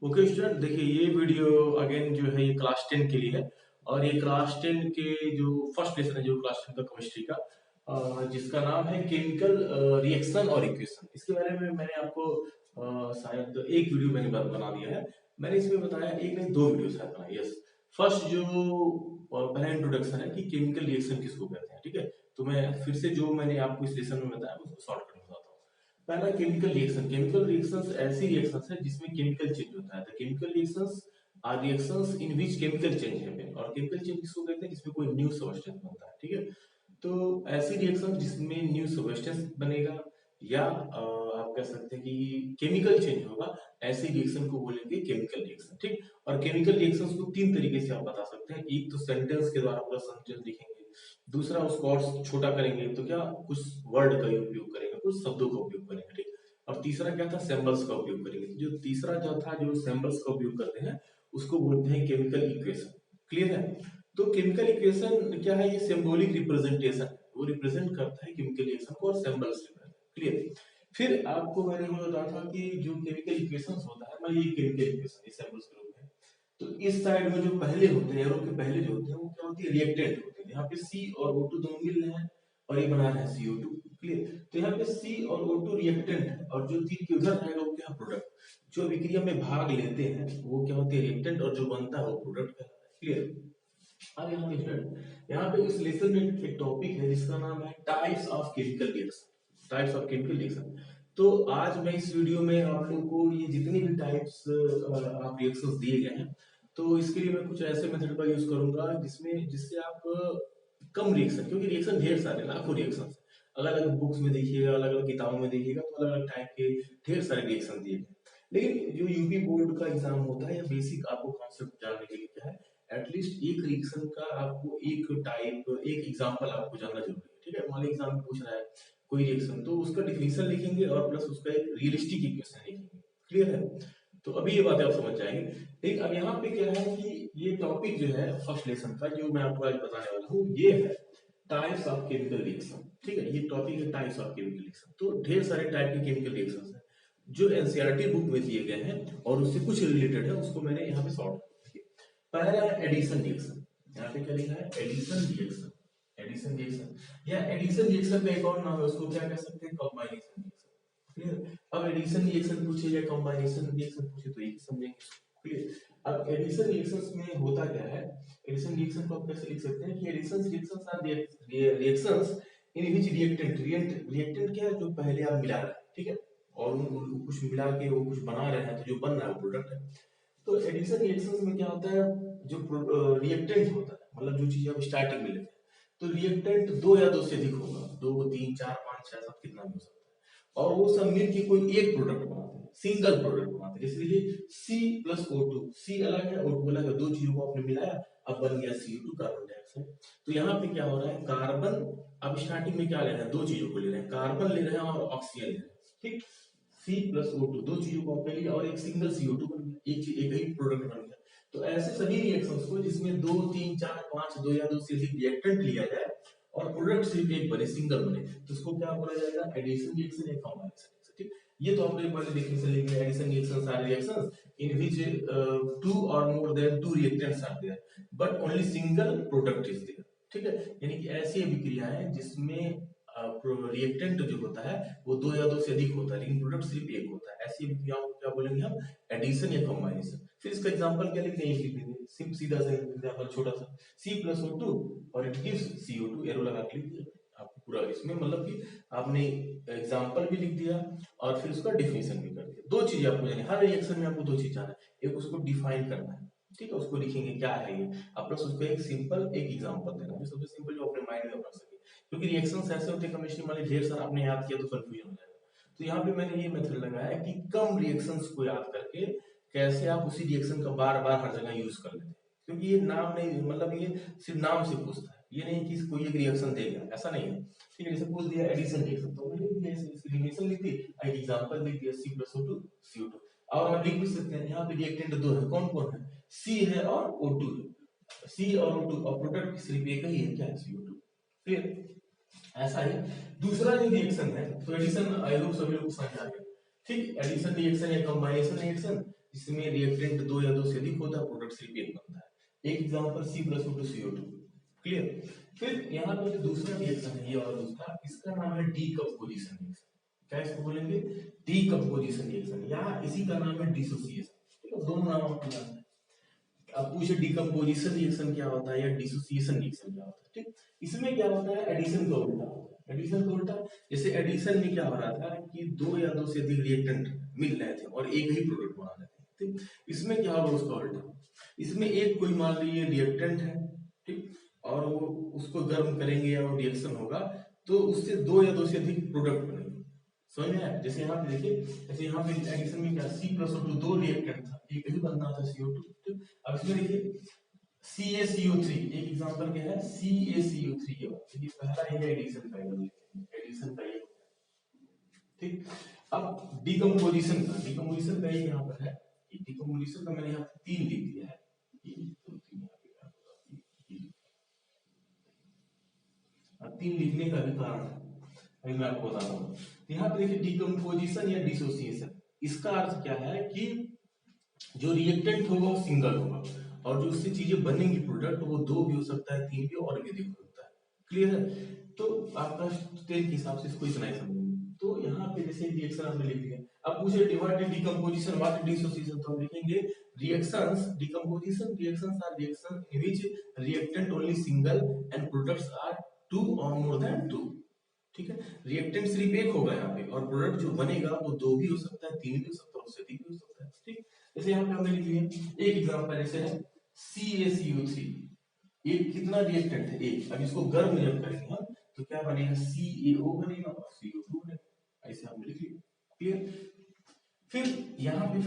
Okay student, देखिए ये video again जो है ये क्लास 10 के लिए है। और ये क्लास 10 के जो फर्स्ट लेसन है जो क्लास 10 का केमिस्ट्री का, जिसका नाम है केमिकल रिएक्शन और इक्वेशन। इसके बारे में मैंने आपको शायद एक वीडियो मैंने बना दिया है। मैंने इसमें बताया एक नहीं दो वीडियो शायद बनाई। यस, फर्स्ट जो पहला इंट्रोडक्शन है कि केमिकल रिएक्शन किसको कहते हैं, ठीक है। तो मैं फिर से जो मैंने आपको इस लेसन में बताया उसको शॉर्ट करना चाहता हूँ। पहला केमिकल रिएक्शन। केमिकल रिएक्शंस ऐसी रिएक्शंस है जिसमें केमिकल चेंज होता है। The chemical reactions are reactions in which chemical change happen. और केमिकल चेंज किसको कहते हैं, जिसमें कोई न्यू सब्सटेंस बनता है, ठीक है। तो ऐसी रिएक्शन जिसमें न्यू सब्सटेंस बनेगा या आप कह सकते हैं कि केमिकल चेंज होगा, ऐसी रिएक्शन को बोलेंगे केमिकल रिएक्शन, ठीक। और केमिकल रिएक्शंस को तीन तरीके से आप बता सकते हैं। एक तो सेंटेंस के द्वारा पूरा सेंटेंस लिखेंगे, दूसरा उसको और छोटा करेंगे तो क्या कुछ वर्ड का उपयोग करेंगे, कुछ शब्दों का उपयोग करेंगे, ठीक। और तीसरा क्या था, सिंबल्स का उपयोग करेंगे। जो तीसरा जो था जो सिंबल्स का उपयोग करते हैं उसको बोलते हैं केमिकल इक्वेशन। क्लियर है। तो केमिकल इक्वेशन क्या है, ये सिंबॉलिक रिप्रेजेंटेशन, वो रिप्रेजेंट करता है केमिकल रिएक्शन को और सिंबल्स। क्लियर। फिर आपको मैंने ये बताया था कि जो केमिकल इक्वेशंस होता है, मैं ये केमिकल इक्वेशन इस सिंबल्स के रूप में, तो इस साइड में जो पहले होते हैं, एरो के पहले जो होते हैं वो क्या होती है, रिएक्टेंट होते हैं। यहाँ पे C और O2 दोनों मिल रहे हैं और ये बना रहे हैं CO2। क्लियर। तो यहाँ पे C और O2 रिएक्टेंट है और जो तीर के उधर रहेगा वो क्या, प्रोडक्ट। जो अभिक्रिया में भाग लेते हैं वो क्या होते हैं, रिएक्टेंट, और जो बनता है वो प्रोडक्ट कहलाता है। क्लियर। अब यहाँ पे स्टूडेंट, यहाँ पे इस लेसन में एक टॉपिक है जिसका नाम है types of chemical reaction. Types of chemical reaction. तो आज मैं इस वीडियो में आप लोगों को ये जितनी भी टाइप्स आप रिएक्शंस दिए गए हैं, तो इसके लिए मैं कुछ ऐसे मेथड का यूज करूंगा जिसमें जिससे आप कम रिएक्शन, क्योंकि रिएक्शन ढेर सारे, लाखों रिएक्शन, अलग अलग बुक्स में देखिएगा, अलग अलग किताबों में देखिएगा तो अलग अलग टाइप के ढेर सारे रिएक्शन दिए गए। लेकिन जो यूपी बोर्ड का एग्जाम होता है या बेसिक आपको कॉन्सेप्ट जानने के लिए क्या है, एटलीस्ट एक रिएक्शन का आपको एक टाइप, एक एग्जांपल आपको जानना जरूरी है, ठीक है। मान लीजिए एग्जाम में पूछ रहा है कोई रिएक्शन, तो उसका डिफिनेशन लिखेंगे और प्लस उसका एक रियलिस्टिक इक्वेशन लिखेंगे। क्लियर है। तो अभी ये बातें आप समझ जाएंगे। लेकिन अब यहाँ पे क्या है कि ये टॉपिक जो है फर्स्ट लेसन का जो मैं आपको आज बताने वाला हूँ ये है टाइप्स ऑफ केमिकल रिएक्शन, ठीक है। ये टॉपिक है टाइप्स ऑफ केमिकल रिएक्शन। तो ढेर सारे टाइप के केमिकल रिएक्शंस हैं जो एनसीईआरटी बुक में दिए गए हैं और उससे कुछ रिलेटेड है, उसको मैंने यहाँ पे सॉल्व किया। पहला है एडिशन रिएक्शन। यहाँ पे क्या लिखा है, एडिशन रिएक्शन। एडिशन रिएक्शन या एडिशन रिएक्शन का एक और नाम है, उसको क्या कह सकते हैं, कॉम्बाइनेशन रिएक्शन। क्लियर। अब एडिशन रिएक्शन पूछे या कॉम्बाइनेशन रिएक्शन पूछे तो एक समझेंगे। क्लियर। अब एडिशन रिएक्शंस में होता क्या है, एडिशन रिएक्शन को आप कैसे लिख सकते हैं कि addition reactions are reactions in which reactant, reactant क्या है, जो पहले आप मिला रहे हैं, ठीक है, और उनको कुछ मिला के वो कुछ बना रहे हैं, तो जो बन रहा है वो प्रोडक्ट है। तो एडिशन रिएक्शंस में क्या होता है, जो रिएक्टेंट होता है, मतलब जो चीज आप स्टार्टिंग में लेते हैं, तो रिएक्टेंट दो या दो से अधिक होगा, दो तीन चार पांच छह सब कितना भी हो सकता है, और वो सब मिलकर कोई एक प्रोडक्ट बनाते हैं, सिंगल प्रोडक्ट बनाते हैं। इसलिए C प्लस O2, C अलग है O2 अलग है, दो चीजों को आपने मिलाया, अब बन गया CO2, कार्बन डाइऑक्साइड। तो यहाँ पे क्या हो रहा है, कार्बन, अब स्टार्टिंग में क्या ले रहे हैं, दो चीजों को ले रहे हैं, कार्बन ले रहे हैं और ऑक्सीजन ले रहे हैं, ठीक। C प्लस O2 दो चीजों को आपने लिया और एक सिंगल CO2 बन गया, एक ही प्रोडक्ट बन गया। तो ऐसे सभी रिएक्शंस को जिसमें दो तीन चार पांच, दो या दो से अधिक रिएक्टेंट लिया जाए और प्रोडक्ट सिर्फ एक बने, सिंगल बने, तो उसको क्या बोला जाएगा, एडिशन रिएक्शन या कॉम्बाइनेशन रिएक्शन, ठीक। ये तो आपने पहले डेफिनेशन लिख लिया, addition reactions are reactions in which two और more than two reactants are there but only single product is there, ठीक है। यानी कि ऐसी अभिक्रियाएं जिसमें रिएक्टेंट जो होता है वो दो या दो से अधिक होता है लेकिन प्रोडक्ट सिर्फ एक होता है, ऐसी अभिक्रियाओं को क्या बोलेंगे हम, एडिशन या कॉम्बाइनेशन। फिर इसका एग्जांपल क्या लिखते हैं, ये लिख देंगे, सिर्फ सीधा सा एग्जांपल छोटा सा, C प्लस O2 और इट गिव्स CO2, एरो लगा के लिख दिया आपको पूरा। इसमें मतलब कि आपने एग्जांपल भी लिख दिया और फिर उसका डेफिनेशन भी कर दिया। दो चीजें आपको जानी, हर रिएक्शन में आपको दो चीज जाना है, एक उसको डिफाइन करना है, ठीक है, उसको लिखेंगे क्या है ये, और प्लस उसको एक सिंपल एक एग्जांपल देना, जो सबसे सिंपल जो अपने माइंड में बना सके, क्योंकि रिएक्शंस ऐसे होते हैं केमिस्ट्री में ढेर सारा आपने याद किया तो कंफ्यूजन हो जाएगा। तो यहाँ पे मैंने ये मेथड लगाया कि कम रिएक्शंस को याद करके कैसे आप उसी रिएक्शन का बार बार हर जगह यूज कर लेते हैं, क्योंकि ये नाम नहीं, मतलब ये सिर्फ नाम से पूछता है, ये नहीं कि कोई एक रिएक्शन देगा, ऐसा नहीं है, ठीक है। जैसे पूछ दिया एडिशन रिएक्शन, तो मैंने लिख दिया, इसकी रिलेशन लिख दी, एक एग्जांपल लिख दिया, C प्लस O2 CO2। और आप लिख भी सकते हैं, यहाँ पे रिएक्टेंट दो है, कौन कौन है, C है और O2 है, C और O2, और प्रोडक्ट सिर्फ एक ही है, क्या है, CO2। क्लियर। ऐसा ही दूसरा जो रिएक्शन है, तो एडिशन आई होप सभी लोग समझ आ गए, ठीक। एडिशन रिएक्शन या कंबाइनेशन रिएक्शन, जिसमें रिएक्टेंट दो या दो से अधिक होता है, प्रोडक्ट सिर्फ एक बनता है। एक एग्जांपल C+O2CO2। क्लियर। फिर यहाँ पे जो दूसरा रिएक्शन है, ये और दूसरा, इसका नाम है डीकंपोजिशन रिएक्शन। क्या इसको बोलेंगे? डीकंपोजिशन रिएक्शन, या इसी का नाम है डिसोसिएशन। ठीक है, दोनों नाम आपको जानना है। अब पूछे डिकम्पोजिशन रिएक्शन क्या होता है या डिसोसिएशन रिएक्शन क्या होता है। ठीक, इसमें क्या होता है, एडिशन का उल्टा होता है। एडिशन का उल्टा, जैसे एडिशन में क्या हो रहा था कि दो या दो से अधिक रिएक्टेंट मिल रहे थे और एक ही प्रोडक्ट बना रहे थे। ठीक, इसमें क्या होगा, उसका उल्टा। इसमें एक कोई मान लीजिए रिएक्टेंट है, ठीक, और वो उसको गर्म करेंगे या वो रिएक्शन होगा तो उससे दो या दो से अधिक प्रोडक्ट बनेंगे। समझ में आया? जैसे यहाँ पे देखिए, जैसे यहाँ पे एडिशन में क्या C+O2 दो रिएक्टेंट था, एक ही बनना था CO2। ठीक, अब इसमें देखिए CaCO3, एक एग्जांपल क्या है, CaCO3 ये पहला है एडिशन का, एडिशन का ये। ठीक, अब डिकम्पोजिशन का ये यहाँ पर है। डिकम्पोजिशन का मैंने यहाँ पे 3 लिख दिया है। तीन लिखने का भी कारण है, अभी मैं आपको बताता हूँ। यहाँ पे देखिए डिकम्पोजिशन या डिसोसिएशन, इसका अर्थ क्या है कि जो रिएक्टेंट होगा वो सिंगल होगा और जो उससे चीजें बनेंगी प्रोडक्ट वो दो भी हो सकता है, तीन भी, और भी अधिक हो सकता है। क्लियर है? तो आपका स्टेज के हिसाब से इसको इतना ही समझेंगे। तो यहाँ पे जैसे रिएक्शन हमने लिख दिया। अब पूछे what is decomposition, what is dissociation, तो हम लिखेंगे reactions, decomposition reactions are reaction in which reactant only single and products are two और मोर देन टू। ठीक है, रिएक्टेंट सिर्फ एक होगा यहाँ पे और प्रोडक्ट जो बनेगा वो दो भी हो सकता है, तीन भी हो सकता है, उससे अधिक भी हो सकता है। ठीक, जैसे यहाँ पे हमने लिख लिया एक एग्जांपल ऐसे है CaCO3, एक कितना रिएक्टेंट है, एक। अब इसको गर्म जब करेंगे हम तो क्या बनेगा, CaO बनेगा और CO2 बनेगा। ऐसे हमने लिख लिया। क्लियर। फिर यहाँ पे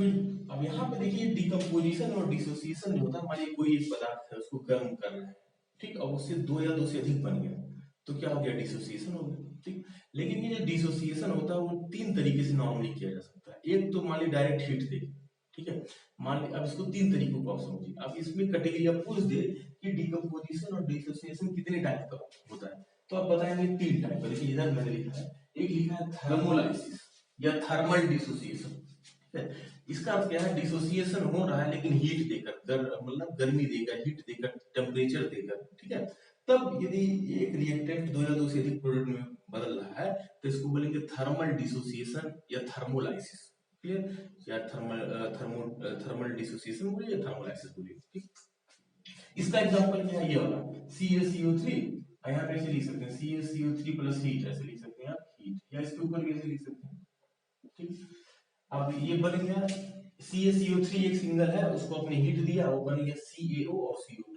अब यहाँ पे देखिए डिकम्पोजिशन और डिसोसिएशन जो होता है, हमारे कोई एक पदार्थ है उसको गर्म कर रहे हैं, ठीक, अब उससे दो या दो से अधिक बन गया तो क्या हो गया, डिसोसिएशन हो गया। ठीक, लेकिन ये जो डिसोसिएशन होता है वो तीन तरीके से नॉर्मली किया जा सकता है। एक तो मान ली डायरेक्ट हीट दे, ठीक है, मान ली, अब इसको तीन तरीकों का समझिए। अब इसमें कैटेगरी आप पूछ दे कि डिकम्पोजिशन और डिसोसिएशन कितने टाइप का होता है, तो आप बताएंगे तीन टाइप का। देखिए इधर मैंने लिखा है, एक लिखा है थर्मोलाइसिस या थर्मल डिसोसिएशन। इसका अर्थ क्या है, डिसोसिएशन हो रहा है लेकिन हीट देकर, मतलब गर्मी देकर, हीट देकर, टेम्परेचर देकर। ठीक है, तब यदि एक रिएक्टेंट दो या दो से अधिक प्रोडक्ट में बदल रहा है तो इसको बोलेंगे थर्मल डिसोसिएशन या थर्मोलाइसिस। क्लियर, या थर्मल डिसोसिएशन बोलिए या थर्मोलाइसिस बोलिए। ठीक, इसका एग्जांपल क्या है, ये वाला CaCO3, यहाँ पे ऐसे लिख सकते हैं CaCO3 प्लस हीट, ऐसे लिख सकते हैं आप, हीट, या इसके ऊपर भी ऐसे लिख सकते हैं। ठीक, अब ये बन गया CaCO3 एक सिंगल है, उसको आपने हीट दिया, वो बन गया CaO और CO2।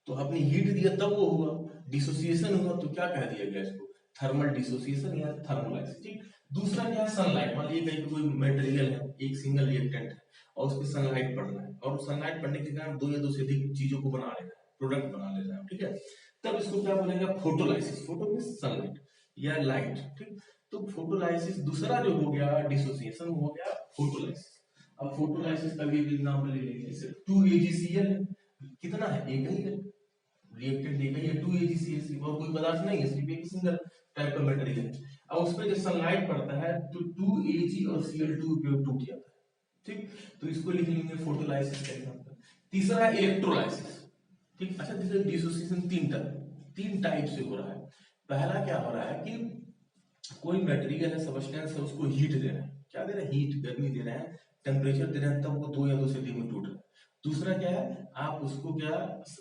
तो आपने हीट दिया तब वो हुआ, डिसोसिएशन हुआ तो क्या कह दिया गया इसको, थर्मल डिसोसिएशन या थर्मोलाइसिस। ठीक, दूसरा क्या है, सनलाइट। मान लीजिए कहीं कोई मटेरियल है, एक सिंगल रिएक्टेंट है और उस पर सनलाइट पड़ रहा है और सनलाइट पड़ने के कारण दो या दो से अधिक चीजों को बना ले रहा है, प्रोडक्ट बना ले रहा है। ठीक है, तब इसको क्या बोलेंगे, फोटोलाइसिस। फोटो मींस सनलाइट या लाइट। ठीक, तो फोटोलाइसिस दूसरा जो हो गया डिसोसिएशन, हो गया फोटोलाइसिस। अब फोटोलाइसिस का भी एग्जांपल ले लेंगे, जैसे 2AgCl कितना है, एक ही है, रिएक्टेंट एक ही है, 2AgCl, और कोई पदार्थ नहीं है, सिर्फ एक सिंगल टाइप का मटेरियल है। अब उस पर जब सनलाइट पड़ता है तो 2Ag और Cl2 टूट जाता है। ठीक, तो इसको लिख लेंगे फोटोलाइसिस का एग्जांपल। तीसरा है इलेक्ट्रोलाइसिस। ठीक, अच्छा, जैसे डिसोसिएशन तीन टाइप से हो रहा है। पहला क्या हो रहा है कि कोई मटेरियल है, सब्सटेंस है, उसको हीट दे रहे हैं, क्या दे रहे हैं, हीट, गर्मी दे रहे हैं, टेम्परेचर दे रहे हैं, तब वो दो या दो से अधिक में टूट रहा है। दूसरा क्या है, आप उसको क्या,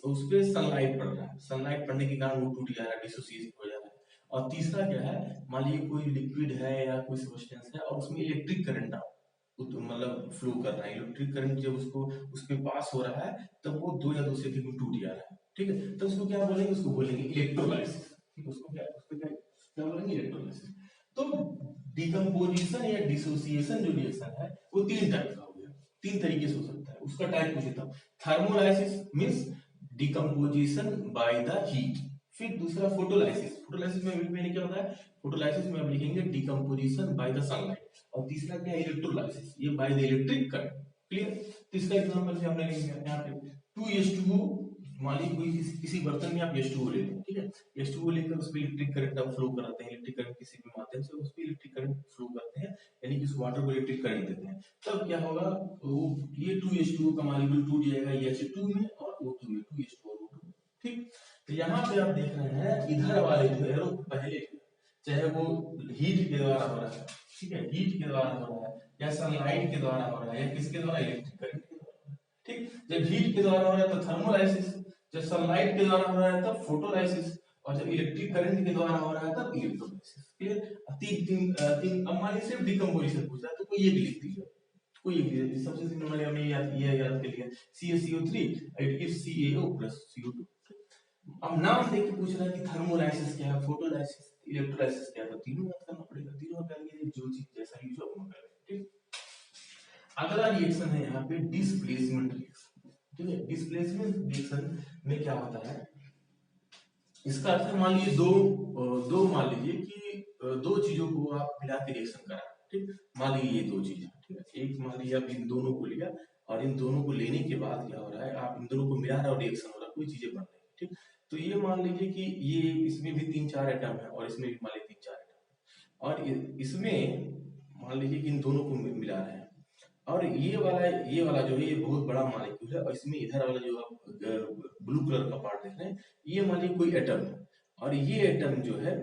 उस पर सनलाइट पड़ रहा है, सनलाइट पड़ने के कारण वो टूट जा रहा है, डिसोसिएशन हो जा रहा है। और तीसरा क्या है, मान लीजिए कोई लिक्विड है या कोई सब्सटेंस है और उसमें इलेक्ट्रिक करंट मतलब फ्लो कर रहा है, इलेक्ट्रिक करंट जब उसके पास हो रहा है तब वो दो या दो से अधिक में टूट जा रहा है। ठीक है, तो उसको क्या बोलेंगे, उसको बोलेंगे इलेक्ट्रोलाइसिस। ठीक, उसको क्या बोलेंगे, इलेक्ट्रोलाइसिस। तो डिकम्पोजिशन या डिसोसिएशन जो रिएक्शन है वो तीन टाइप का हो गया, तीन तरीके से हो सकता है। उसका टाइप पूछे था, thermolysis means decomposition by the heat. फिर दूसरा फोटोलाइसिस, फोटोलाइसिस में मैंने क्या होता है, फोटोलाइसिस में हम लिखेंगे डिकम्पोजिशन बाय द सनलाइट। और तीसरा क्या है, इलेक्ट्रोलाइसिस, ये by the electric current. Clear, तो इसका एग्जांपल से हमने लिख दिया यहाँ पे 2H2O मान लीजिए कोई किसी बर्तन में आप H2O ले लें, ठीक है, H2O लेकर उस पर इलेक्ट्रिक करंट आप फ्लो कराते हैं, इलेक्ट्रिक करंट किसी भी माध्यम से उस पर इलेक्ट्रिक करंट फ्लो करते हैं, यानी कि उस वाटर को इलेक्ट्रिक करंट देते हैं, तब क्या होगा, वो ये 2H2O का मॉलिक्यूल टूट जाएगा ये H2 में और O2 में, 2H2O O2, ठीक। तो यहाँ पे आप देख रहे हैं इधर वाले जो एरो पहले, चाहे वो हीट के द्वारा हो रहा है, ठीक है, हीट के द्वारा हो रहा है या सनलाइट के द्वारा हो रहा है या किसके द्वारा, इलेक्ट्रिक करंट के द्वारा, ठीक। जब हीट के द्वारा हो रहा है तो थर्मोलाइसिस, जब सनलाइट के द्वारा हो रहा है तब फोटोलाइसिस, और जब इलेक्ट्रिक करंट के द्वारा हो रहा है तब इलेक्ट्रोलाइसिस, क्लियर। तीन तीन तीन, अब मान लीजिए सिर्फ डिकम्पोजिशन पूछ रहा है तो कोई एक लिख दीजिए, कोई एक लिख दीजिए, सबसे सिंपल मैंने हमें याद कर लिया, CaCO3 it gives CaO plus CO2। अब नाम देख के पूछ रहा है कि थर्मोलाइसिस क्या है, फोटोलाइसिस, इलेक्ट्रोलाइसिस क्या है, तो तीनों याद करना पड़ेगा, तीनों करेंगे जो चीज जैसा यूज हो वो करेंगे, ठीक। अगला रिएक्शन है यहाँ पे डिस्प्लेसमेंट रिएक्शन, ठीक है। डिस्प्लेसमेंट रिएक्शन में क्या होता है, इसका अर्थ है मान लीजिए दो मान लीजिए कि दो चीजों को आप मिला के रिएक्शन करा, ठीक। मान लीजिए ये दो चीज, ठीक है, एक मान लीजिए आप इन दोनों को लिया और इन दोनों को लेने के बाद क्या हो रहा है, आप इन दोनों को मिला रहे हो, रिएक्शन हो रहा है, कोई चीजें बन रही है, ठीक। तो ये मान लीजिए कि ये इसमें भी 3-4 एटम है और इसमें भी मान लीजिए 3-4 एटम है, और इसमें मान लीजिए कि इन दोनों को मिला रहे हैं, और ये वाला जो है ये बहुत बड़ा मॉलिक्यूल है, और इसमें इधर वाला जो आप ब्लू कलर का पार्ट देख रहे हैं ये मान लीजिए कोई एटम है, और ये एटम जो है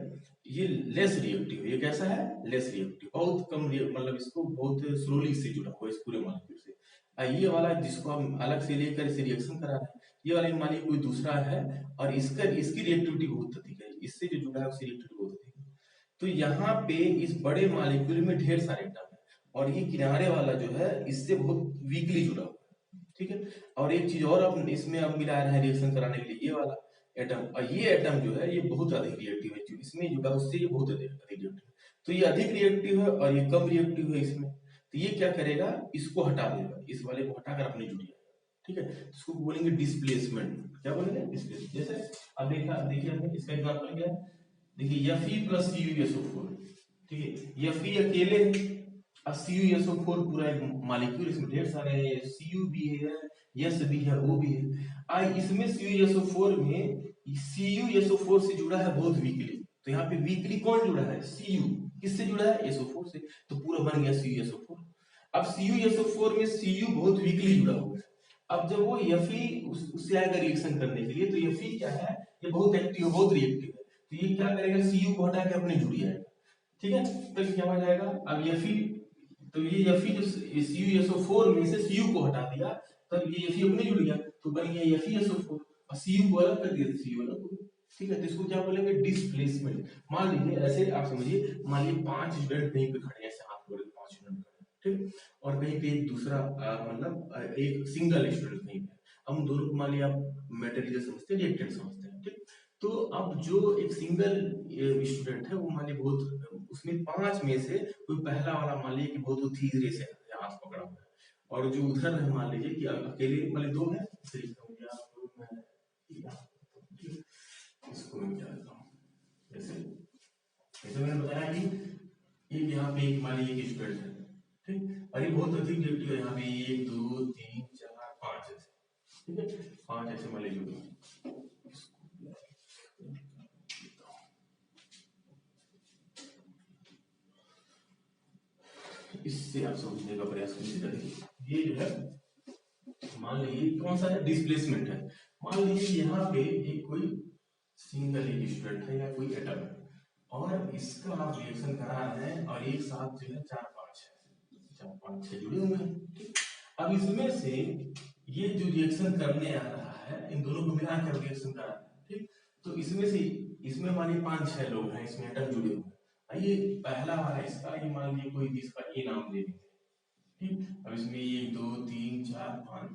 ये लेस रिएक्टिव है, ये कैसा है, लेस रिएक्टिव, बहुत कम मतलब इसको बहुत स्लोली से जुड़ा हुआ है इस पूरे मॉलिक्यूल से। ये वाला जिसको हम अलग से लेकर इसे रिएक्शन करा रहे हैं, ये वाला मान लीजिए कोई दूसरा है और इसकी रिएक्टिविटी बहुत अधिक है, इससे जो जुड़ा है उसकी रिएक्टिविटी बहुत अधिक है। तो यहाँ पे इस बड़े मॉलिक्यूल में ढेर सारे एटम है और ये किनारे वाला जो है इससे बहुत वीकली जुड़ा हुआ है, ठीक है। और एक चीज और अब इसमें अब मिला रहा है रिएक्शन कराने के लिए, ये वाला एटम, और ये एटम जो है ये बहुत अधिक रिएक्टिव है, जो इसमें जुड़ा उससे ये बहुत अधिक रिएक्टिव है, तो ये अधिक रिएक्टिव है और ये कम रिएक्टिव है इसमें, तो ये क्या करेगा, इसको हटा देगा, इस वाले को हटाकर अपने जुड़ जाएगा, ठीक है। इसको बोलेंगे डिस्प्लेसमेंट, क्या बोलेंगे, डिस्प्लेसमेंट। जैसे अब देखिए हमने इसका एग्जांपल क्या है, देखिए Fe प्लस CuSO4, ठीक है, Fe अकेले और CuSO4 पूरा एक मॉलिक्यूल, इसमें ढेर सारे हैं, Cu भी है, S भी है, O भी है, इसमें CuSO4 में CuSO4 से जुड़ा है बहुत वीकली, तो यहाँ पे वीकली कौन जुड़ा है, Cu, किससे जुड़ा है, SO4 से, तो पूरा बन गया CuSO4। अब CuSO4 में Cu बहुत वीकली जुड़ा हुआ है, अब जब वो Fe उससे आएगा रिएक्शन करने के लिए, तो Fe क्या है, ये बहुत एक्टिव, बहुत रिएक्टिव है, तो ये क्या करेगा, Cu को हटा के अपने जुड़ जाएगा, ठीक है। तो क्या हो जाएगा, अब Fe, तो ये Fe जो CuSO4 में से Cu को हटा दिया, तब ये Fe अपने जुड़ गया, तो बन गया FeSO4, और Cu को अलग कर दिया तो Cu अलग हो गया, ठीक है। तो इसको क्या बोलेंगे, डिस्प्लेसमेंट। मान लीजिए ऐसे आप समझिए, मान लीजिए 5 स्टूडेंट कहीं पे खड़े हैं, ऐसे हाथ जोड़ के 5 स्टूडेंट खड़े हैं, ठीक, और कहीं पे एक दूसरा मतलब एक सिंगल स्टूडेंट कहीं पे, हम दोनों को मान लिया आप मेटेरियल समझते हैं, रिएक्टेंट समझते हैं, ठीक। तो अब जो एक सिंगल स्टूडेंट है वो मान लीजिए बहुत, उसमें 5 में से कोई पहला वाला मान लीजिए कि बहुत धीरे से हाथ पकड़ा हुआ है, और जो उधर है मान लीजिए कि अकेले वाले 2 हैं, इसको मैं क्या देता हूँ, जैसे मैंने बताया कि एक यहाँ पे एक मान लीजिए एक स्टूडेंट है, ठीक, और ये बहुत अधिक रिएक्टिव है, यहाँ पे 1 2 3 4 5 ऐसे, ठीक है, 5 ऐसे मान लीजिए, इससे आप समझने का प्रयास कीजिए। ये जो है मान लीजिए कौन सा है, डिस्प्लेसमेंट है, मान लीजिए यहाँ पे एक कोई सिंगल एक स्टूडेंट है या कोई एटम है, और इसका आप रिएक्शन करा रहे हैं और एक साथ जो है 4-5-6 जुड़े हुए हैं, ठीक। अब इसमें से ये जो रिएक्शन करने आ रहा है, इन दोनों को मिलाकर रिएक्शन करा रहा है, ठीक। तो इसमें से इसमें मानिए 5-6 लोग हैं, इसमें एटम जुड़े हुए हैं, ये पहला वाला इसका, ये मान लीजिए कोई इसका ए नाम ले लेंगे, ठीक। अब इसमें 1 2 3 4 5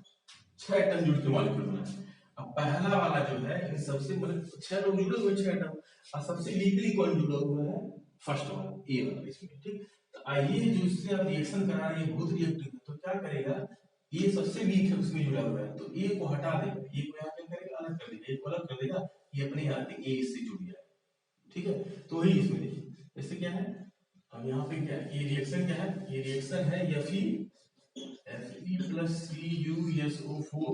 6 एटम जुड़ के मॉलिक्यूल बना है। अब पहला वाला जो है इन सबसे मतलब 6 लोग जुड़े हुए 6 एटम, और सबसे वीकली कौन जुड़ा हुआ है, फर्स्ट वाला ए वाला इसमें, ठीक। तो आइए जो इससे आप रिएक्शन करा रहे हैं बहुत रिएक्टिव है, तो क्या करेगा, ये सबसे वीक है उसमें जुड़ा हुआ है, तो ए को हटा देगा, ए को यहाँ क्या करेगा, अलग कर देगा, ए को अलग कर देगा, ये अपने यहाँ पे ए इससे जुड़ जाएगा, ठीक है। तो वही इसमें देखिए जैसे क्या है, अब यहाँ पे क्या ये रिएक्शन क्या है, ये रिएक्शन है Fe प्लस CuSO4,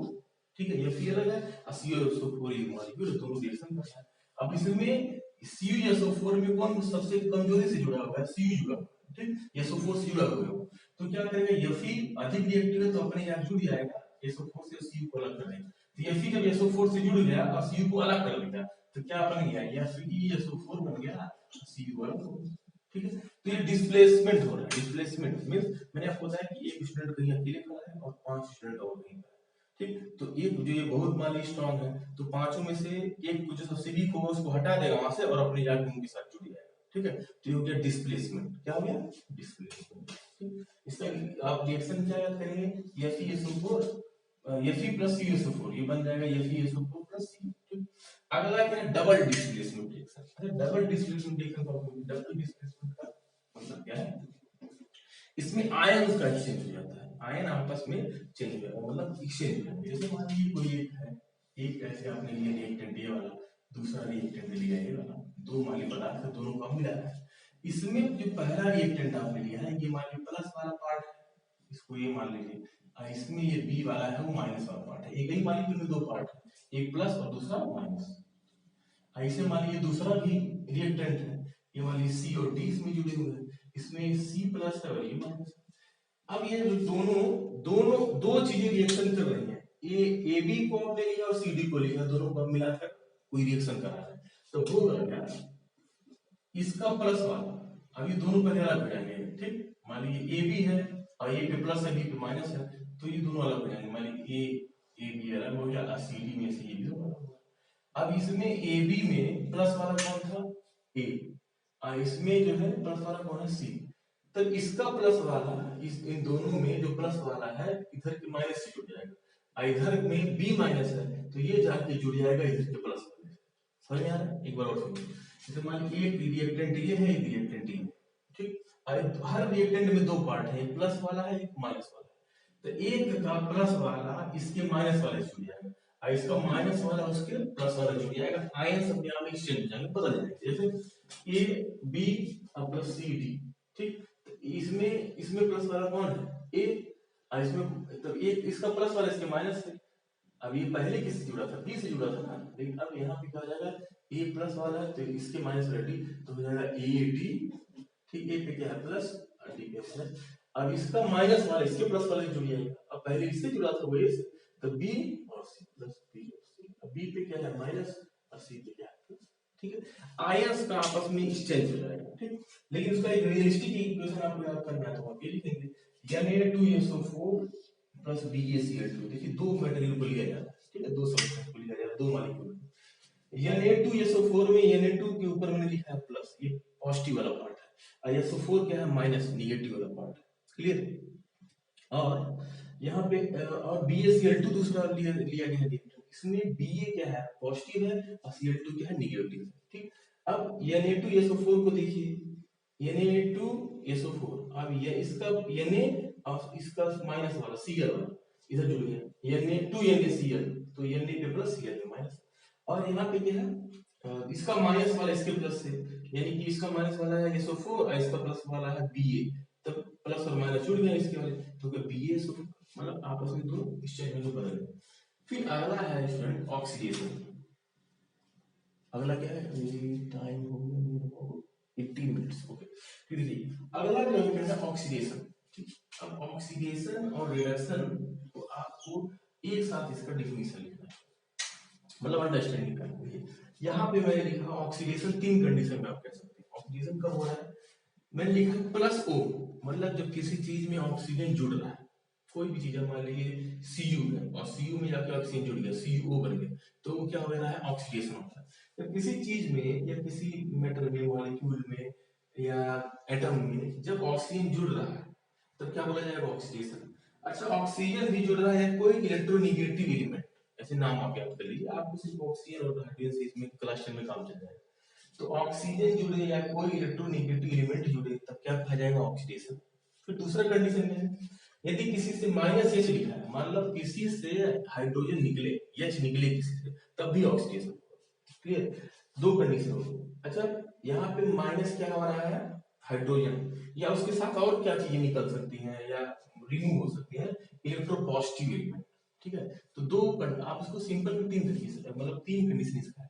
ठीक है, Fe अलग है और CuSO4 ये मॉलिक्यूल दोनों रिएक्शन कर रहा है। अब इसमें CuSO4 में कौन सबसे कमजोरी से जुड़ा हुआ है? Cu जुड़ा हुआ है, ठीक, SO4 से जुड़ा हुआ है, तो क्या करेगा Fe अधिक रिएक्टिव है तो अपने यहाँ जुड़ जाएगा SO4 से, Cu को अलग कर देगा। तो Fe जब SO4 से जुड़ गया और Cu को अलग कर देगा तो क्या बन गया? FeSO4 बन गया, Cu अलग हो गया, ठीक है। तो ये डिस्प्लेसमेंट हो रहा है। डिस्प्लेसमेंट मींस मैंने आपको बताया कि एक स्टूडेंट कहीं अकेले खड़ा है और 5 स्टूडेंट और कहीं खड़ा है, ठीक। तो एक जो ये बहुत मान ली स्ट्रांग है तो पांचों में से एक जो सबसे वीक होगा उसको हटा देगा वहां से और अपने जाके उनके साथ जुड़ जाएगा, ठीक है। तो ये हो गया डिस्प्लेसमेंट। क्या हो गया? डिस्प्लेसमेंट, ठीक। इसका आप रिएक्शन क्या याद करेंगे? FeSO4 Fe प्लस CuSO4 ये बन जाएगा FeSO4 प्लस C, ठीक। अगला क्या है? Double displacement reaction. अच्छा, डबल डिस्प्लेसमेंट रिएक्शन का डबल डिस्प्लेसमेंट का मतलब क्या है? इसमें आयन का एक्सचेंज हो जाता है, आयन आपस में चेंज हो जाता है, मतलब एक्सचेंज हो जाता है। जैसे मान लीजिए कोई एक है, एक ऐसे आपने लिया रिएक्टेंट ये वाला, दूसरा रिएक्टेंट लिया ये वाला, दो माली पदार्थ है, दोनों को मिला है। इसमें जो पहला रिएक्टेंट आपने लिया है ये मान लीजिए प्लस वाला पार्ट है, इसको ये मान लीजिए, और इसमें ये बी वाला है वो माइनस वाला पार्ट है। एक ही मालिक्यूल में दो पार्ट है, एक प्लस और दूसरा माइनस। ऐसे मान लीजिए दूसरा भी रिएक्टेंट है, ये मान लीजिए सी और डी इसमें जुड़े हुए हैं, इसमें सी प्लस है और ये माइनस। अब ये जो दोनों दोनों दो चीजें रिएक्शन कर रही हैं, ए बी को आपने लिया और सी डी को लिया, दोनों को मिलाकर कोई रिएक्शन कर रहा है, तो होगा क्या? इसका प्लस वाला, अब ये दोनों पहले अलग हो जाएंगे, ठीक। मान लीजिए ए बी है और ए पे प्लस है बी पे माइनस है, तो ये दोनों अलग हो जाएंगे। मान लीजिए ए बी अलग हो गया और सी डी में से ये भी अलग हो गया। अब इसमें ए बी में प्लस वाला कौन था? ए, और इसमें जो है प्लस वाला कौन है? सी। तो इसका प्लस वाला इस इन दोनों में जो प्लस वाला है इधर के माइनस से जुड़ जाएगा, और इधर में बी माइनस है तो ये जाके जुड़ जाएगा इधर के प्लस वाले। समझ में आ रहा है? एक बार और सुनिए। जैसे मान लीजिए एक रिएक्टेंट ये है, एक रिएक्टेंट ये है, ठीक। और हर रिएक्टेंट में दो पार्ट है, एक प्लस वाला है एक माइनस वाला है। तो एक का प्लस वाला इसके माइनस वाले से जुड़ जाएगा और इसका माइनस वाला उसके प्लस वाला जुड़ जाएगा, आयन अपने आप एक्सचेंज हो जाएंगे, बदल जाएंगे। जैसे ए बी और प्लस सी डी, ठीक। इसमें इसमें प्लस वाला कौन है? ए, और इसमें तो एक इसका प्लस वाला इसके माइनस है। अब ये पहले किससे जुड़ा था? बी से जुड़ा था ना, लेकिन अब यहाँ पे क्या हो जाएगा? ए प्लस वाला है तो इसके माइनस वाला डी, तो हो जाएगा ए डी, ठीक। ए पे क्या है? प्लस और डी पे माइनस। अब इसका माइनस वाला इसके प्लस वाले से जुड़ जाएगा, अब पहले इससे जुड़ा था वो ए से, तो बी और सी प्लस बी और सी। अब बी पे क्या है? माइनस और सी पे क्या है? प्लस, ठीक है। आयंस का आपस में एक्सचेंज हो जाएगा, ठीक। लेकिन उसका एक रियलिस्टिक इक्वेशन आपको याद करना है तो आप ये लिखेंगे Na2SO4 प्लस BaCl2। देखिए दो मटेरियल को लिया जाता है, ठीक है, दो सब्सटेंस को लिया जाता है, दो मॉलिक्यूल। Na2SO4 में Na2 के ऊपर मैंने लिखा है प्लस, ये पॉजिटिव वाला पार्ट है, और SO4 क्या है? माइनस, निगेटिव वाला पार्ट है, क्लियर। और यहाँ पे और BaCl2 दूसरा लिया गया है, इसमें Ba क्या है? पॉजिटिव है और Cl2 क्या है? निगेटिव है, ठीक। अब Na2SO4 को देखिए, Na2SO4, अब ये इसका Na और इसका माइनस वाला Cl वाला इधर जुड़ गया, Na2NaCl, तो Na पे प्लस Cl पे माइनस। और यहाँ पे क्या है? इसका माइनस वाला इसके प्लस से, यानी कि इसका माइनस वाला है SO4 और इसका प्लस वाला है Ba, तब प्लस और माइनस जुड़ गए इसके वाले, तो क्या BaSO4, मतलब आपस में दो एक्सचेंज में बदल गए। फिर अगला है स्टूडेंट ऑक्सीडेशन। अगला क्या है? टाइम हो गया 18 मिनट्स, ओके। फिर देखिए अगला जो है ऑक्सीडेशन, ठीक। अब ऑक्सीडेशन और रिडक्शन तो आपको एक साथ इसका डेफिनेशन लिखना है, मतलब अंडरस्टैंडिंग करनी है। यहाँ पे मैंने लिखा ऑक्सीडेशन तीन कंडीशन में आप कह सकते हैं। ऑक्सीडेशन कब हो रहा है? मैंने लिखा प्लस O, मतलब जब किसी चीज में ऑक्सीजन जुड़ रहा है, कोई भी चीज है, मान लीजिए Cu है और Cu में जाके ऑक्सीजन जुड़ गया, CuO बन गया, तो वो क्या हो रहा है? ऑक्सीडेशन होता है। तो किसी चीज में या किसी मेटल में, मॉलिक्यूल में या एटम में जब ऑक्सीजन जुड़ रहा है तब क्या बोला जाएगा? ऑक्सीडेशन। अच्छा, ऑक्सीजन भी जुड़ रहा है कोई इलेक्ट्रोनेगेटिव एलिमेंट, ऐसे नाम आप याद कर लीजिए, आपको सिर्फ ऑक्सीजन और हाइड्रोजन से इसमें क्लस्टर में काम चल जाएगा। तो ऑक्सीजन जुड़े या कोई इलेक्ट्रोनेगेटिव एलिमेंट जुड़े तब क्या कहा जाएगा? ऑक्सीडेशन। फिर दूसरा कंडीशन में है, यदि किसी से माइनस H लिखा है, मतलब किसी से हाइड्रोजन निकले, H निकले किसी से, तब भी ऑक्सीडेशन। क्लियर? दो कंडीशन हो। अच्छा, यहाँ पे माइनस क्या हो रहा है? हाइड्रोजन, या उसके साथ और क्या चीजें निकल सकती हैं या रिमूव हो सकती हैं? Electropositive element. ठीक है। तो आप इसको सिंपल में तीन तरीके से मतलब तीन कंडीशन इसका है।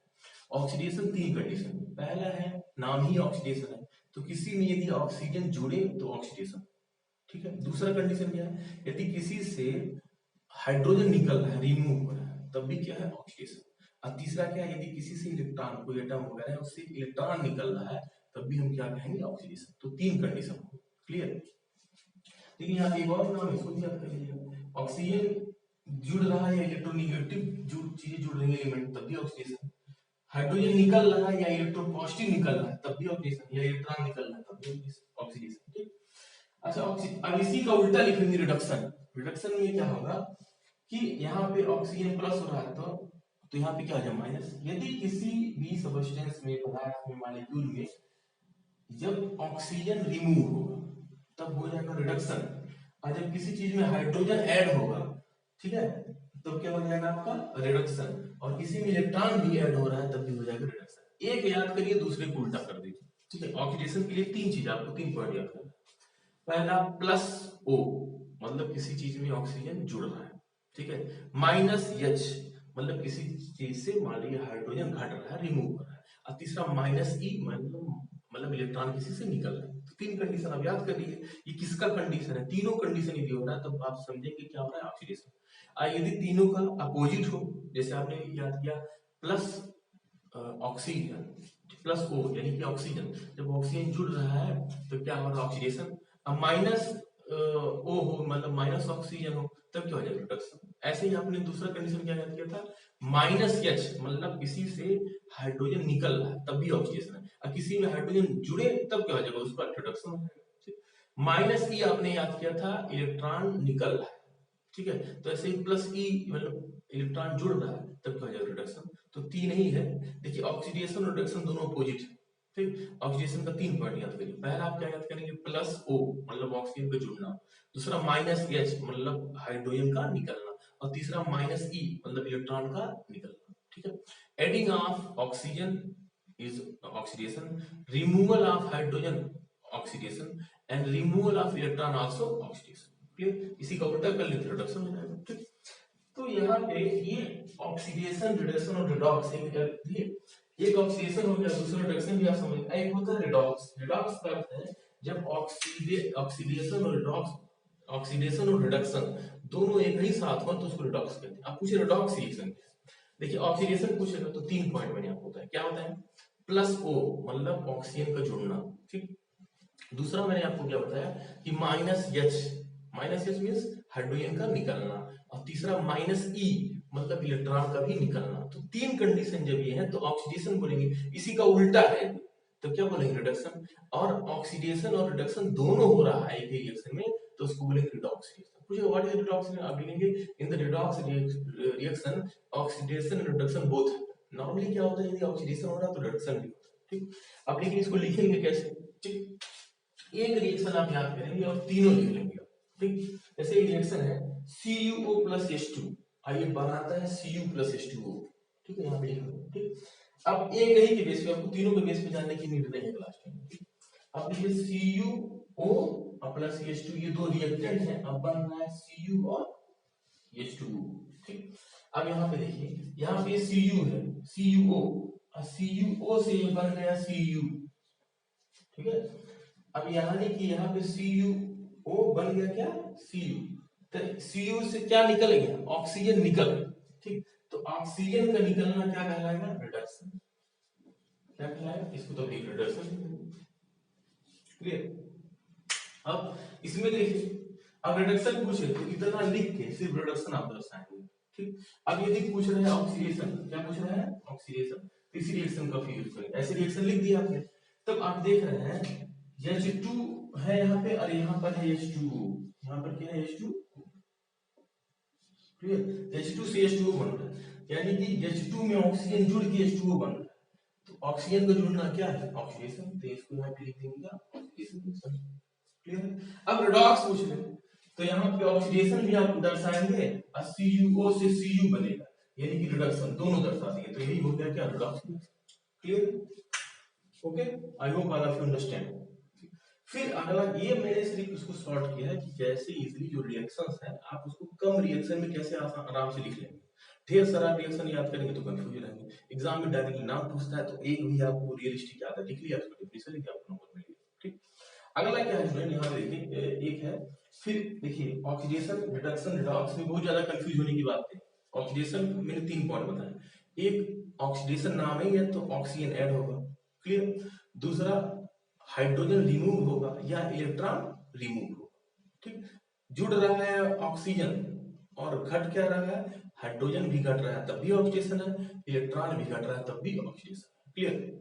ऑक्सीडेशन तीन कंडीशन, पहला है नाम ही ऑक्सीडेशन है, तो किसी में यदि ऑक्सीजन जुड़े तो ऑक्सीडेशन, ठीक है। दूसरा कंडीशन क्या है, यदि किसी से हाइड्रोजन निकल रहा है, रिमूव हो रहा है, तब भी क्या है ऑक्सीडेशन। और तीसरा क्या है, यदि किसी से इलेक्ट्रॉन कोई एटम वगैरह है उससे इलेक्ट्रॉन निकल रहा है, तब भी हम क्या कहेंगे ऑक्सीडेशन। तो तीन कंडीशन, क्लियर। लेकिन यहाँ पे एक और नाम इसको भी याद कर लीजिएगा, ऑक्सीजन जुड़ रहा है या इलेक्ट्रोनेगेटिव चीजें जुड़ रही है एलिमेंट, तब भी ऑक्सीडेशन। हाइड्रोजन निकल रहा है या इलेक्ट्रॉन पॉजिटिव निकल रहा है तब भी ऑक्सीडेशन, या इलेक्ट्रॉन निकल रहा है तब भी ऑक्सीडेशन, ठीक। अच्छा अब इसी का उल्टा लिखेंगे रिडक्शन। रिडक्शन में क्या होगा कि यहाँ पे ऑक्सीजन प्लस हो रहा है तो यहाँ पे क्या हो जाए माइनस। यदि किसी भी सब्सटेंस में, पदार्थ में, मॉलिक्यूल में जब ऑक्सीजन रिमूव होगा तब हो जाएगा रिडक्शन, और जब किसी चीज में हाइड्रोजन ऐड होगा, ठीक है, तो क्या हो जाएगा आपका रिडक्शन, और किसी में इलेक्ट्रॉन भी ऐड हो रहा है तब भी हो जाएगा रिडक्शन। एक याद करिए, दूसरे को उल्टा कर दीजिए, ठीक है। ऑक्सीडेशन के लिए तीन चीज, आपको तीन पॉइंट याद करना। पहला प्लस ओ, मतलब किसी चीज में ऑक्सीजन जुड़ रहा है, ठीक है। माइनस एच, मतलब किसी चीज से मान लीजिए हाइड्रोजन घट रहा है, रिमूव हो रहा है। और तीसरा माइनस ई, मतलब इलेक्ट्रॉन किसी से निकल रहा है। तो तीन कंडीशन आप याद कर लीजिए। ये किसका कंडीशन है, तीनों कंडीशन यदि हो रहा है तब आप समझेंगे क्या हो रहा है ऑक्सीडेशन। यदि तीनों का अपोजिट हो, जैसे आपने याद किया प्लस ऑक्सीजन प्लस ओ यानी कि ऑक्सीजन, जब ऑक्सीजन जुड़ रहा है तो क्या हो रहा है ऑक्सीडेशन। अब माइनस ओ हो, मतलब माइनस ऑक्सीजन हो, तब क्या हो जाएगा रिडक्शन। ऐसे ही आपने दूसरा कंडीशन क्या याद किया था, माइनस एच, मतलब किसी से हाइड्रोजन निकल रहा है तब भी ऑक्सीडेशन है, और किसी में हाइड्रोजन जुड़े तब क्या हो जाएगा, उसका रिडक्शन हो जाएगा। माइनस ई आपने याद किया था इलेक्ट्रॉन निकल रहा है, ठीक है, तो ऐसे ही प्लस ई मतलब इलेक्ट्रॉन जुड़ रहा है तब क्या हो जाएगा रिडक्शन। तो तीन ही है। देखिए ऑक्सीडेशन और रिडक्शन दोनों अपोजिट है, ठीक। ऑक्सीडेशन का तीन पॉइंट याद करिए। पहला आप क्या याद करेंगे, प्लस ओ मतलब ऑक्सीजन का जुड़ना। दूसरा माइनस एच मतलब हाइड्रोजन का निकलना। और तीसरा माइनस ई मतलब इलेक्ट्रॉन का निकलना, ठीक है। Adding of oxygen is oxidation, removal of hydrogen oxidation, and removal of electron also oxidation, clear. इसी का उल्टा कर लेते रिडक्शन हो जाएगा, ठीक। तो यहाँ पे ये ऑक्सीडेशन, रिडक्शन और रिडॉक्स एक ऑक्सीडेशन हो गया, दूसरा रिडक्शन भी आप समझ। एक होता है रिडॉक्स। रिडॉक्स का अर्थ है जब ऑक्सीडेशन और रिडॉक्स, ऑक्सीडेशन और रिडक्शन दोनों एक ही साथ हो तो उसको रिडॉक्स कहते हैं। आप पूछे रिडॉक्स रिएक्शन, देखिए ऑक्सीडेशन पूछेगा तो तीन पॉइंट मैंने आपको बताया, क्या होता है प्लस ओ मतलब ऑक्सीजन का जुड़ना, ठीक। दूसरा मैंने आपको क्या बताया कि माइनस एच मीन्स हाइड्रोजन का निकलना। और तीसरा माइनस ई मतलब इलेक्ट्रॉन का भी निकलना। तो तीन कंडीशन जब ये है तो ऑक्सीडेशन बोलेंगे। इसी का उल्टा है तो क्या बोलेंगे रिडक्शन। और ऑक्सीडेशन और रिडक्शन दोनों हो रहा है एक ही रिएक्शन में तो उसको बोलेंगे रिडॉक्स रिएक्शन। पूछे व्हाट इज रिडॉक्स, आप लिखेंगे in the redox reaction oxidation and reduction both. Normally क्या होता है यदि ऑक्सीडेशन हो रहा है तो रिडक्शन भी होता है, ठीक। अब लेकिन इसको लिखेंगे कैसे, ठीक। एक रिएक्शन आप याद करेंगे और तीनों लिख लेंगे, ठीक। जैसे रिएक्शन है CuO प्लस H2, आइए बनाता है Cu प्लस H2O, ठीक है, यहाँ पे लिख लो, ठीक। अब एक ही के बेस पे, आपको तीनों के बेस पे जानने की नीड नहीं है क्लास में, ठीक। अब देखिए CuO और प्लस H2 ये दो रिएक्टेंट हैं, अब बन रहा है Cu और H2O, ठीक। अब यहाँ पे देखिए, यहाँ पे Cu है CuO और CuO से ये बन गया Cu, ठीक है। अब यानी कि यहाँ पे CuO बन गया क्या Cu, तो Cu से क्या निकल गया ऑक्सीजन निकल, ठीक। तो ऑक्सीजन का निकलना क्या कहलाएगा रिडक्शन, क्या कहलाएगा, इसको तो रिडक्शन, क्लियर। अब इसमें देखिए, अब रिडक्शन पूछे तो इतना लिख के सिर्फ रिडक्शन आप दर्शाएंगे, ठीक। अब यदि पूछ रहे हैं ऑक्सीडेशन, क्या पूछ रहे हैं ऑक्सीडेशन, इसी रिएक्शन का यूज करेंगे। ऐसे रिएक्शन लिख दिया आपने, तब आप देख रहे हैं H2 है यहाँ पे और यहाँ पर है H2O, यहाँ पर क्या है H2, क्लियर। H2 से H2O बन रहा है, यानी कि H2 में ऑक्सीजन जुड़ के H2O बन रहा है, तो ऑक्सीजन का जुड़ना क्या है ऑक्सीडेशन, तो इसको यहाँ पे लिख देंगे क्या ऑक्सीडेशन, क्लियर। अब रिडॉक्स पूछ ले तो यहाँ पे ऑक्सीडेशन भी आप दर्शाएंगे और CuO से Cu बनेगा, यानी कि रिडक्शन दोनों दर्शा देंगे, तो यही हो गया क्या redox, clear. Okay, I hope all of you understand. फिर अगला ये मैंने सिर्फ इसको शॉर्ट किया है कि कैसे इजिली जो रिएक्शंस है आप उसको कम रिएक्शन में कैसे आसान आराम से लिख लेंगे। ढेर सारा रिएक्शन याद करेंगे तो कंफ्यूज रहेंगे। एग्जाम में डायरेक्टली नाम पूछता है तो एक भी आपको रियलिस्टिक याद है, लिख लिया उसको डेफिनेशन लिख आपको नंबर मिल गया। ठीक, अगला क्या है स्टूडेंट, यहाँ पे देखिए एक है, फिर देखिए ऑक्सीडेशन रिडक्शन रिडॉक्स में बहुत ज्यादा कंफ्यूज होने की बात है। ऑक्सीडेशन मैंने 3 पॉइंट बताए, एक ऑक्सीडेशन नाम ही है तो ऑक्सीजन ऐड होगा, क्लियर। दूसरा हाइड्रोजन रिमूव होगा या इलेक्ट्रॉन रिमूव होगा, ठीक। जुड़ रहा है ऑक्सीजन और घट क्या रहा है, हाइड्रोजन भी घट रहा है तब भी ऑक्सीडेशन है, इलेक्ट्रॉन भी घट रहा है तब भी ऑक्सीडेशन है, क्लियर।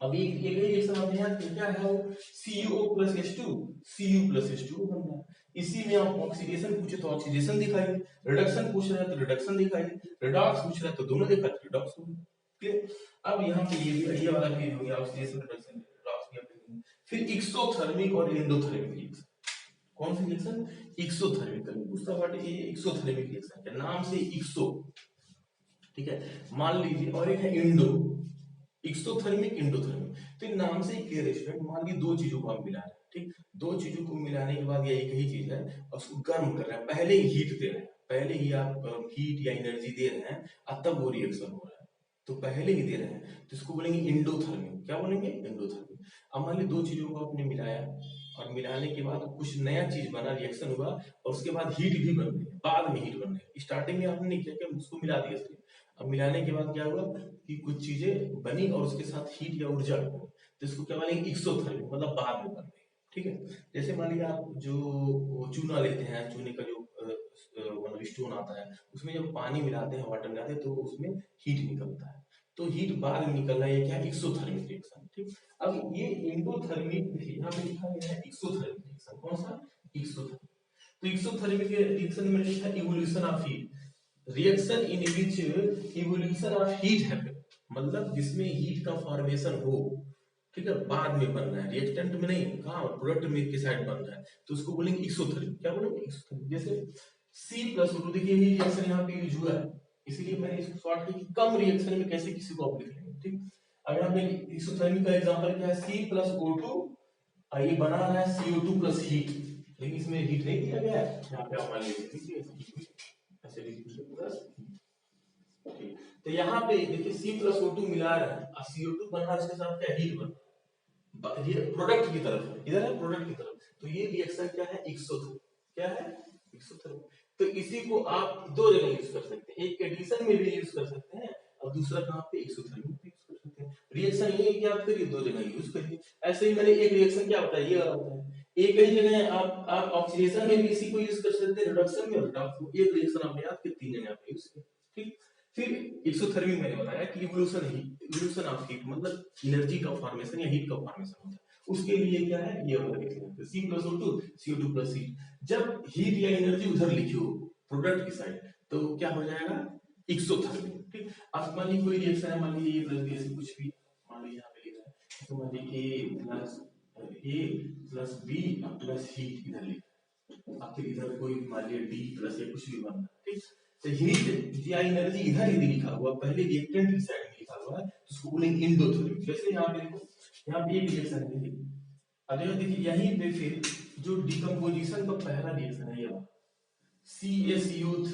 अब एक ही रिएक्शन आप यहाँ क्या है वो CO plus H2 Cu plus H2 बन रहा है। इसी में आप ऑक्सीडेशन पूछे तो ऑक्सीडेशन दिखाइए, रिडक्शन पूछ रहे हैं तो रिडक्शन दिखाइए, रिडॉक्स पूछ रहे हैं तो दोनों दिखाइए, रिडॉक्स हो गया, क्लियर। अब यहाँ पे ये वाला भी हो गया ऑक्सीडेशन रिडक्शन रिडॉक्स भी आप देखेंगे। फिर एक्सोथर्मिक और एंडोथर्मिक रिएक्शन, कौन सी रिएक्शन, एक्सोथर्मिक, कभी पूछता है ये एक्सोथर्मिक रिएक्शन क्या, नाम से एक्सो, ठीक है, मान लीजिए, और एक है इंडो, एक्सोथर्मिक इंडोथर्मिक। तो इन नाम से ही क्लियर है स्टूडेंट, मान लीजिए दो चीजों को हम मिला रहे हैं, ठीक, दो चीजों को मिलाने के बाद ये एक ही चीज है और उसको गर्म कर रहे हैं, पहले ही हीट दे रहे हैं, पहले ही आप हीट या एनर्जी दे रहे हैं और तब वो रिएक्शन हो रहा है, तो पहले ही दे रहे हैं तो इसको बोलेंगे इंडोथर्मिक। क्या बोलेंगे, इंडोथर्मिक। अब मान लीजिए दो चीजों को आपने मिलाया और मिलाने के बाद कुछ नया चीज बना, रिएक्शन हुआ और उसके बाद हीट भी बन रही है, बाद में हीट बन रही है, स्टार्टिंग में आपने नहीं किया कि उसको मिला दिया सिर्फ, अब मिलाने के बाद क्या हुआ कि कुछ चीजें बनी और उसके साथ हीट या ऊर्जा बनी, तो इसको क्या बोलेंगे, एक्सोथर्मिक, मतलब बाद में बन रही है, ठीक है। जैसे मान लीजिए आप जो चूना लेते हैं, चूने का जो मतलब स्टोन आता है, उसमें जब पानी मिलाते हैं, वाटर मिलाते हैं तो उसमें हीट निकलता है, तो हीट बाद में निकल रहा है, क्या है, एक्सोथर्मिक रिएक्शन, ठीक। अब ये एंडोथर्मिक, देखिए यहाँ पे लिखा गया है एक्सोथर्मिक रिएक्शन, कौन सा, एक्सोथर्मिक। तो एक्सोथर्मिक रिएक्शन में लिखा है evolution of heat, reaction in which evolution of heat happen, मतलब जिसमें हीट का फॉर्मेशन हो, ठीक है, बाद में बन रहा है, रिएक्टेंट में नहीं, कहाँ प्रोडक्ट में के साइड बन रहा है, तो उसको बोलेंगे एक्सोथर्मिक। क्या बोलेंगे, एक्सोथर्मिक। जैसे C+O2, देखिए ये रिएक्शन यहाँ पे यूज हुआ है, इसीलिए मैंने इसको शॉर्ट किया कि कम रिएक्शन में कैसे किसी को आप लिख लेंगे, ठीक। अगर हम एक्सोथर्मिक का एग्जांपल क्या है, C+O2 और ये बना रहा है CO2 प्लस हीट, लेकिन इसमें हीट नहीं दिया गया है, यहाँ पे आप मान लीजिए ऐसे लिख दीजिए प्लस, तो यहाँ पे देखिए C+O2 मिला रहा है और CO2 बन रहा है, उसके साथ क्या हीट बन रहा है, ये प्रोडक्ट की तरफ है, इधर है प्रोडक्ट की तरफ, तो ये रिएक्शन क्या है, एक्सोथर्मिक, क्या है, एक्सोथर्मिक। तो इसी को आप दो जगह यूज कर सकते हैं, एक एडिशन में भी यूज कर सकते हैं और दूसरा कहाँ पे, एक्सोथर्मिक भी यूज कर सकते हैं। रिएक्शन ये याद करिए, दो जगह यूज करिए। ऐसे ही मैंने एक रिएक्शन क्या बताया, ये वाला बताया, एक ही जगह आप ऑक्सीडेशन में भी इसी को यूज कर सकते हैं, रिडक्शन में, रिडक्शन में एक रिएक्शन आपने याद किया, तीन जगह आपने यूज किया, ठीक। फिर एक्सोथर्मिक मैंने बताया कि इवोल्यूशन ऑफ हीट, मतलब एनर्जी का फॉर्मेशन या हीट का फॉर्मेशन होता है, उसके लिए क्या है, ये वाला लिख लेते हैं C+O2 CO2 प्लस हीट। जब हीट या एनर्जी उधर लिखी हो प्रोडक्ट की साइड, तो क्या हो जाएगा, एक्सोथर्मिक, ठीक। अब मान लीजिए कोई रिएक्शन है, मान लीजिए A प्लस B ऐसे कुछ भी, मान लीजिए यहाँ पे लिखा है, तो मान लीजिए A plus B plus heat इधर लिखा है, आखिर इधर कोई मान लीजिए D प्लस या कुछ भी बनना है, ठीक। तो हीट या एनर्जी इधर ही लिखा हुआ, पहले रिएक्टेंट की साइड में लिखा हुआ है, तो उसको बोलेंगे इंडोथर्मिक। जैसे यहाँ पे देखो, यहाँ पे एक रिएक्शन है, देखिए, अब देखिए यहीं पे फिर जो डिकम्पोजिशन का पहला रिएक्शन है ये CaCO3